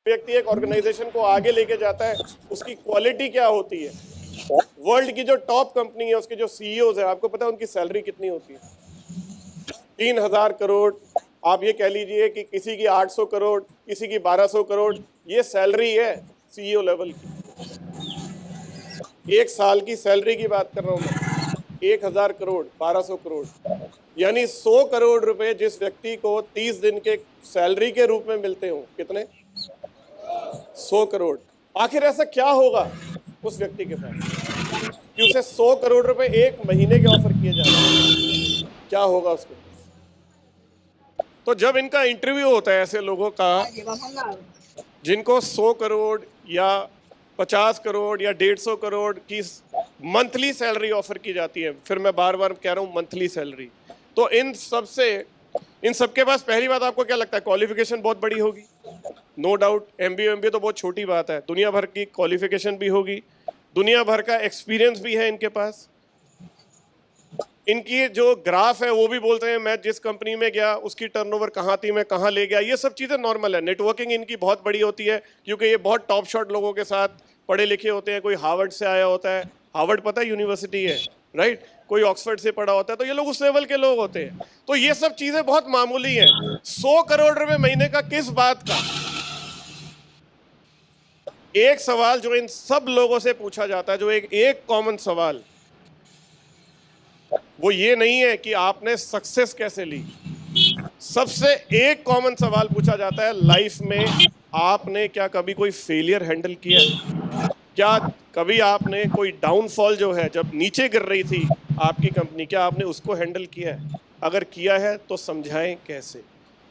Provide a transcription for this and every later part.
व्यक्ति एक ऑर्गेनाइजेशन को आगे लेके जाता है उसकी क्वालिटी क्या होती है। वर्ल्ड की जो टॉप कंपनी है उसके जो सीईओज है, आपको पता है उनकी सैलरी कितनी होती है? 3,000 करोड़। आप ये कह लीजिए कि किसी की 800 करोड़, किसी की 1200 करोड़, ये सैलरी है सीईओ लेवल की। एक साल की सैलरी की बात कर रहा हूं मैं। 1,000 करोड़, 1200 करोड़, यानी 100 करोड़ रुपए जिस व्यक्ति को 30 दिन के सैलरी के रूप में मिलते हो, कितने? 100 करोड़। आखिर ऐसा क्या होगा उस व्यक्ति के पास कि उसे 100 करोड़ रुपए एक महीने के ऑफर किए जा रहे हैं? क्या होगा उसके पास? तो जब इनका इंटरव्यू होता है ऐसे लोगों का जिनको 100 करोड़ या 50 करोड़ या 150 करोड़ की मंथली सैलरी ऑफर की जाती है, फिर मैं बार बार कह रहा हूं मंथली सैलरी, तो इन सबके पास पहली बात आपको क्या लगता है? क्वालिफिकेशन बहुत बड़ी होगी, नो डाउट। एमबीए तो बहुत छोटी बात है, दुनिया भर की क्वालिफिकेशन भी होगी, दुनिया भर का एक्सपीरियंस भी है इनके पास। इनकी जो ग्राफ है वो भी बोलते हैं मैं जिस कंपनी में गया उसकी टर्नओवर कहाँ थी, मैं कहाँ ले गया। ये सब चीज़ें नॉर्मल है। नेटवर्किंग इनकी बहुत बड़ी होती है क्योंकि ये बहुत टॉप शॉट लोगों के साथ पढ़े लिखे होते हैं। कोई हार्वर्ड से आया होता है, हार्वर्ड पता है यूनिवर्सिटी है, राइट? कोई ऑक्सफोर्ड से पढ़ा होता है, तो ये लोग उस लेवल के लोग होते हैं। तो ये सब चीज़ें बहुत मामूली हैं। 100 करोड़ रुपए महीने का किस बात का? एक सवाल जो इन सब लोगों से पूछा जाता है, जो एक कॉमन सवाल, वो ये नहीं है कि आपने सक्सेस कैसे ली। सबसे एक कॉमन सवाल पूछा जाता है लाइफ में, आपने क्या कभी कोई फेलियर हैंडल किया? क्या कभी आपने कोई डाउनफॉल जो है, जब नीचे गिर रही थी आपकी कंपनी, क्या आपने उसको हैंडल किया है? अगर किया है तो समझाएं कैसे।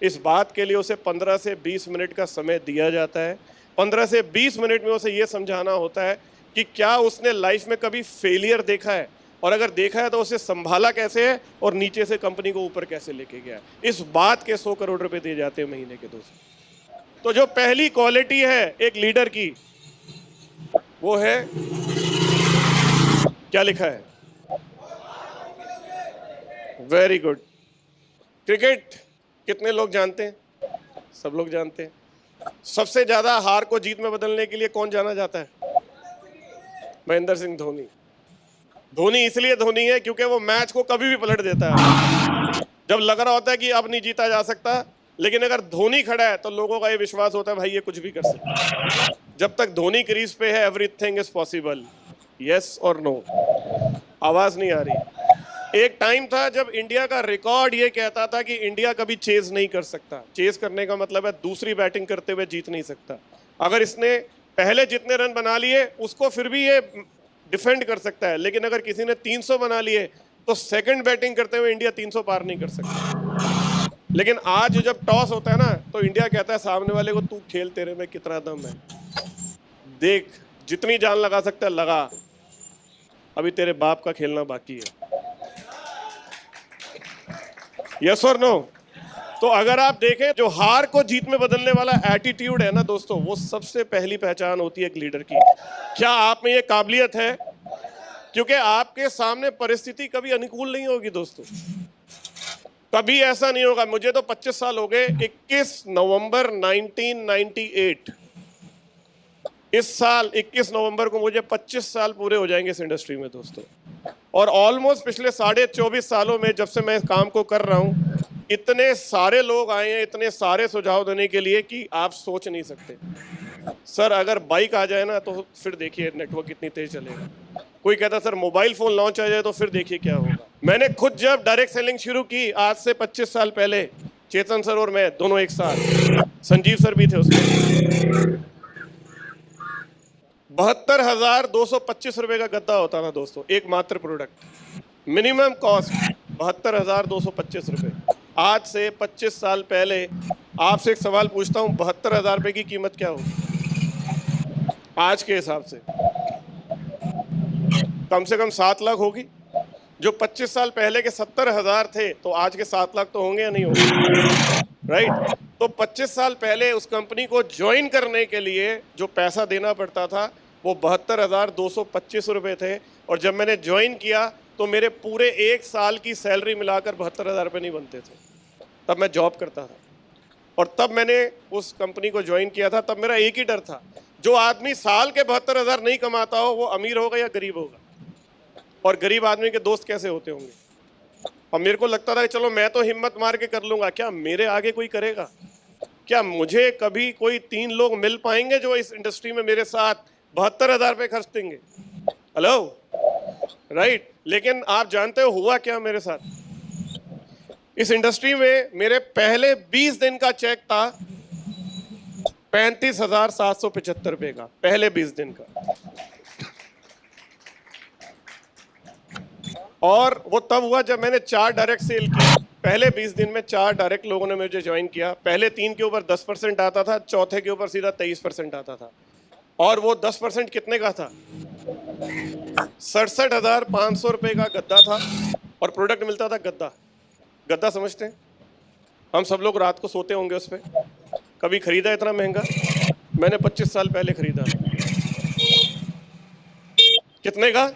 इस बात के लिए उसे 15 से 20 मिनट का समय दिया जाता है। 15 से 20 मिनट में उसे ये समझाना होता है कि क्या उसने लाइफ में कभी फेलियर देखा है, और अगर देखा है तो उसे संभाला कैसे है, और नीचे से कंपनी को ऊपर कैसे लेके गया है। इस बात के 100 करोड़ रुपए दिए जाते हैं महीने के, दोस्तों। तो जो पहली क्वालिटी है एक लीडर की, वो है, क्या लिखा है? Very good. क्रिकेट कितने लोग जानते हैं? सब लोग जानते हैं। सबसे ज्यादा हार को जीत में बदलने के लिए कौन जाना जाता है? महेंद्र सिंह धोनी। धोनी इसलिए धोनी है क्योंकि वो मैच को कभी भी पलट देता है। जब लग रहा होता है कि अब नहीं जीता जा सकता, लेकिन अगर धोनी खड़ा है तो लोगों का ये विश्वास होता है भाई ये कुछ भी कर सकता है। जब तक धोनी क्रीज पे है एवरीथिंग इज पॉसिबल। यस और नो? आवाज नहीं आ रही। एक टाइम था जब इंडिया का रिकॉर्ड ये कहता था कि इंडिया कभी चेज नहीं कर सकता। चेज करने का मतलब है दूसरी बैटिंग करते हुए जीत नहीं सकता। अगर इसने पहले जितने रन बना लिए उसको फिर भी ये डिफेंड कर सकता है, लेकिन अगर किसी ने 300 बना लिए तो सेकंड बैटिंग करते हुए इंडिया 300 पार नहीं कर सकता। लेकिन आज जब टॉस होता है ना, तो इंडिया कहता है सामने वाले को, तू खेल, तेरे में कितना दम है, देख जितनी जान लगा सकता है लगा, अभी तेरे बाप का खेलना बाकी है। यस और नो? तो अगर आप देखें, जो हार को जीत में बदलने वाला एटीट्यूड है ना दोस्तों, वो सबसे पहली पहचान होती है एक लीडर की। क्या आप में ये काबिलियत है? क्योंकि आपके सामने परिस्थिति कभी अनुकूल नहीं होगी दोस्तों, कभी ऐसा नहीं होगा। मुझे तो 25 साल हो गए। 21 नवंबर 1998, इस साल 21 नवंबर को मुझे 25 साल पूरे हो जाएंगे इस इंडस्ट्री में दोस्तों। और ऑलमोस्ट पिछले 24.5 सालों में जब से मैं इस काम को कर रहा हूं, इतने सारे लोग आए हैं, इतने सारे सुझाव देने के लिए कि आप सोच नहीं सकते। सर अगर बाइक आ जाए ना तो फिर देखिए नेटवर्क कितनी तेज चलेगा। कोई कहता सर मोबाइल फोन लॉन्च आ जाए तो फिर देखिए क्या होगा। मैंने खुद जब डायरेक्ट सेलिंग शुरू की आज से 25 साल पहले, चेतन सर और मैं दोनों एक साथ, संजीव सर भी थे उसमें, 72,225 रुपए का गद्दा होता था दोस्तों, एक मात्र प्रोडक्ट, मिनिमम कॉस्ट 72,225 रुपए। आज से 25 साल पहले आपसे एक सवाल पूछता हूं, 72,000 रुपए की कीमत क्या होगी आज के हिसाब से? कम से कम 7 लाख होगी। जो 25 साल पहले के 70,000 थे तो आज के 7 लाख तो होंगे या नहीं होंगे, राइट? तो 25 साल पहले उस कंपनी को ज्वाइन करने के लिए जो पैसा देना पड़ता था वो 72,225 रुपए थे। और जब मैंने ज्वाइन किया तो मेरे पूरे एक साल की सैलरी मिलाकर 72,000 रुपए नहीं बनते थे। तब मैं जॉब करता था। और तब मैंने उस कंपनी को ज्वाइन किया था। तब मेरा एक ही डर था, जो आदमी साल के 72,000 नहीं कमाता हो वो अमीर होगा या गरीब होगा, और गरीब आदमी के दोस्त कैसे होते होंगे। और मेरे को लगता था कि चलो मैं तो हिम्मत मार के कर लूंगा, क्या मेरे आगे कोई करेगा? क्या मुझे कभी कोई 3 लोग मिल पाएंगे जो इस इंडस्ट्री में मेरे साथ 72,000 रुपये खर्च देंगे? Hello, right. लेकिन आप जानते हो हुआ क्या मेरे साथ? इस इंडस्ट्री में मेरे पहले 20 दिन का चेक था 35,775 रुपए का, पहले 20 दिन का। और वो तब हुआ जब मैंने 4 डायरेक्ट सेल की। पहले 20 दिन में 4 डायरेक्ट लोगों ने मुझे ज्वाइन किया। पहले 3 के ऊपर 10% आता था, चौथे के ऊपर सीधा 23% आता था। और वो 10% कितने का था? 67,500 रुपए का गद्दा था, और प्रोडक्ट मिलता था गद्दा। गद्दा समझते हैं? हम सब लोग रात को सोते होंगे उस पर। कभी खरीदा इतना महंगा? मैंने 25 साल पहले खरीदा था। कितने का?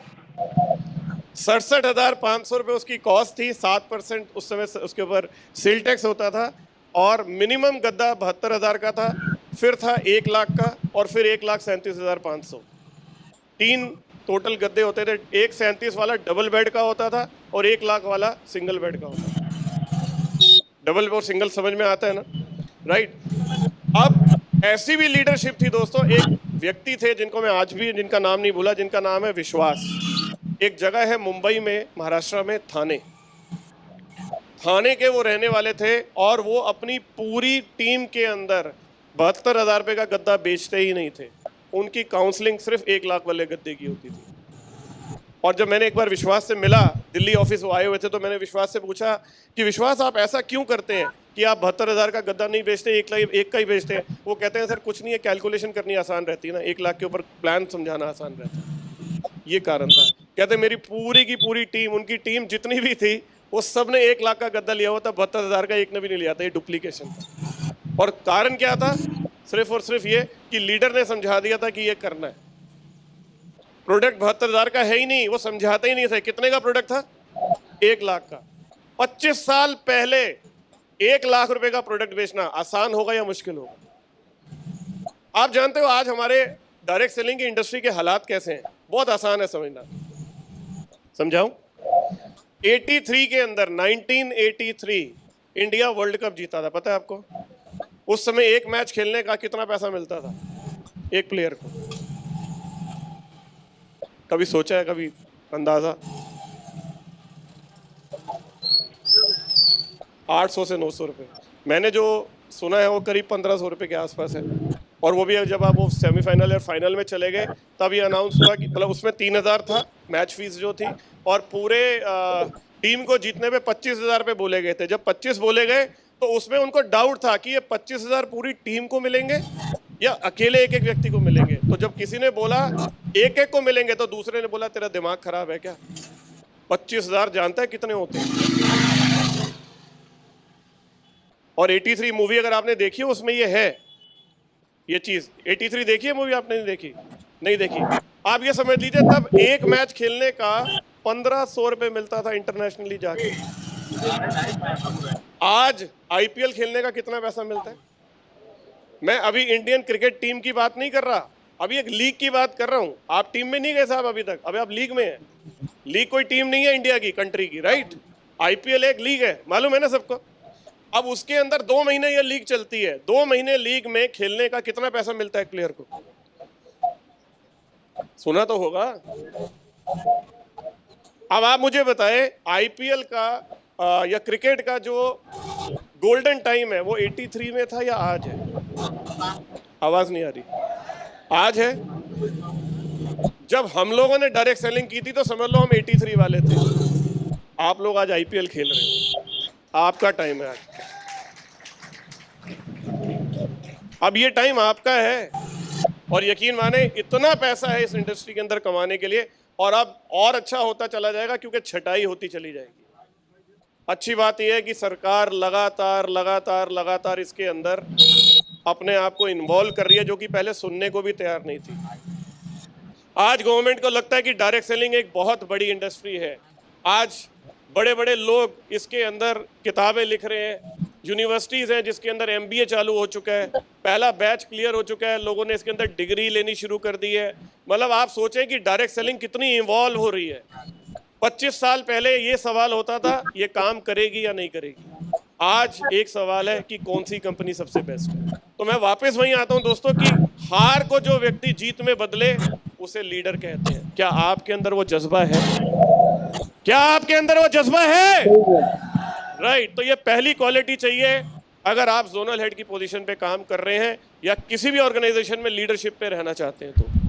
67,500 रुपये उसकी कॉस्ट थी। 7% उस समय उसके ऊपर सेल टैक्स होता था, और मिनिमम गद्दा 72,000 का था, फिर था 1 लाख का, और फिर 1,37,500। 3 टोटल गद्दे होते थे। 1,37 वाला डबल बेड का होता था, और 1 लाख वाला सिंगल बेड का होता था। डबल और सिंगल समझ में आता है ना, राइट? अब ऐसी भी लीडरशिप थी दोस्तों। एक व्यक्ति थे जिनको मैं आज भी, जिनका नाम नहीं भूला, जिनका नाम है विश्वास। एक जगह है मुंबई में, महाराष्ट्र में, थाने के वो रहने वाले थे, और वो अपनी पूरी टीम के अंदर 72,000 रुपये का गद्दा बेचते ही नहीं थे। उनकी काउंसलिंग सिर्फ 1 लाख वाले गद्दे की होती थी। और जब मैंने एक बार विश्वास से मिला, दिल्ली ऑफिस वो आए हुए थे, तो मैंने विश्वास से पूछा कि विश्वास आप ऐसा क्यों करते हैं कि आप 72,000 का गद्दा नहीं बेचते, एक का ही बेचते हैं? वो कहते हैं सर कुछ नहीं है, कैलकुलेशन करनी आसान रहती है ना, 1 लाख के ऊपर प्लान समझाना आसान रहता है। ये कारण था। कहते मेरी पूरी की पूरी टीम, उनकी टीम जितनी भी थी, वो सब ने 1 लाख का गद्दा लिया हुआ था, 72,000 का एक ने भी नहीं लिया था। ये डुप्लीकेशन था। और कारण क्या था? सिर्फ और सिर्फ ये कि लीडर ने समझा दिया था कि ये करना है। प्रोडक्ट 72,000 का है ही नहीं, वो समझाते ही नहीं थे। कितने का प्रोडक्ट था? 1 लाख का। 25 साल पहले 1 लाख रुपए का प्रोडक्ट बेचना आसान होगा या मुश्किल होगा? आप जानते हो आज हमारे डायरेक्ट सेलिंग की इंडस्ट्री के हालात कैसे हैं? बहुत आसान है समझना। समझाऊं? 83 के अंदर, 1983 इंडिया वर्ल्ड कप जीता था, पता है आपको? उस समय एक मैच खेलने का कितना पैसा मिलता था एक प्लेयर को? कभी सोचा है? कभी अंदाजा? 800 से 900 रुपए। मैंने जो सुना है वो करीब 1,500 रुपए के आसपास है। और वो भी जब आप वो सेमीफाइनल या फाइनल में चले गए तब ये अनाउंस हुआ कि, मतलब उसमें 3,000 था मैच फीस जो थी, और पूरे टीम को जीतने पे 25,000 रुपए बोले गए थे। जब 25 बोले गए तो उसमें उनको डाउट था कि ये 25,000 पूरी टीम को मिलेंगे या अकेले एक एक व्यक्ति को मिलेंगे। तो जब किसी ने बोला एक एक को मिलेंगे, तो दूसरे ने बोला तेरा दिमाग खराब है क्या? 25,000 जानता है कितने होते हैं? और 83 मूवी अगर आपने देखी हो, उसमें ये है, ये चीज। 83 देखी है मूवी? आपने नहीं देखी? नहीं देखी? आप ये समझ लीजिए तब एक मैच खेलने का 1,500 रुपए मिलता था इंटरनेशनली जाके। आज आईपीएल खेलने का कितना पैसा मिलता है? मैं अभी इंडियन क्रिकेट टीम की बात नहीं कर रहा, अभी एक लीग की बात कर रहा हूं। आप टीम में नहीं गए साहब अभी तक, अभी आप लीग में हैं। लीग कोई टीम नहीं है इंडिया की, कंट्री की, राइट? आईपीएल एक लीग है, मालूम है ना सबको? अब उसके अंदर 2 महीने ये लीग चलती है। 2 महीने लीग में खेलने का कितना पैसा मिलता है प्लेयर को? सुना तो होगा। अब आप मुझे बताएं, आईपीएल का या क्रिकेट का जो गोल्डन टाइम है वो 83 में था या आज है? आवाज नहीं आ रही। आज है। जब हम लोगों ने डायरेक्ट सेलिंग की थी तो समझ लो हम 83 वाले थे। आप लोग आज आईपीएल खेल रहे हो, आपका टाइम है आज। अब ये टाइम आपका है, और यकीन माने इतना पैसा है इस इंडस्ट्री के अंदर कमाने के लिए, और अब और अच्छा होता चला जाएगा क्योंकि छटाई होती चली जाएगी। अच्छी बात यह है कि सरकार लगातार लगातार लगातार इसके अंदर अपने आप को इन्वॉल्व कर रही है, जो कि पहले सुनने को भी तैयार नहीं थी। आज गवर्नमेंट को लगता है कि डायरेक्ट सेलिंग एक बहुत बड़ी इंडस्ट्री है। आज बड़े बड़े लोग इसके अंदर किताबें लिख रहे हैं, यूनिवर्सिटीज हैं जिसके अंदर एमबीए चालू हो चुका है, पहला बैच क्लियर हो चुका है, लोगों ने इसके अंदर डिग्री लेनी शुरू कर दी है। मतलब आप सोचें कि डायरेक्ट सेलिंग कितनी इवॉल्व हो रही है। 25 साल पहले ये सवाल होता था ये काम करेगी या नहीं करेगी, आज एक सवाल है कि कौन सी कंपनी सबसे बेस्ट है। तो मैं वापस वहीं आता हूं दोस्तों कि हार को जो व्यक्ति जीत में बदले उसे लीडर कहते हैं। क्या आपके अंदर वो जज्बा है? क्या आपके अंदर वो जज्बा है? राइट। तो ये पहली क्वालिटी चाहिए अगर आप जोनल हेड की पोजीशन पे काम कर रहे हैं या किसी भी ऑर्गेनाइजेशन में लीडरशिप पे रहना चाहते हैं तो।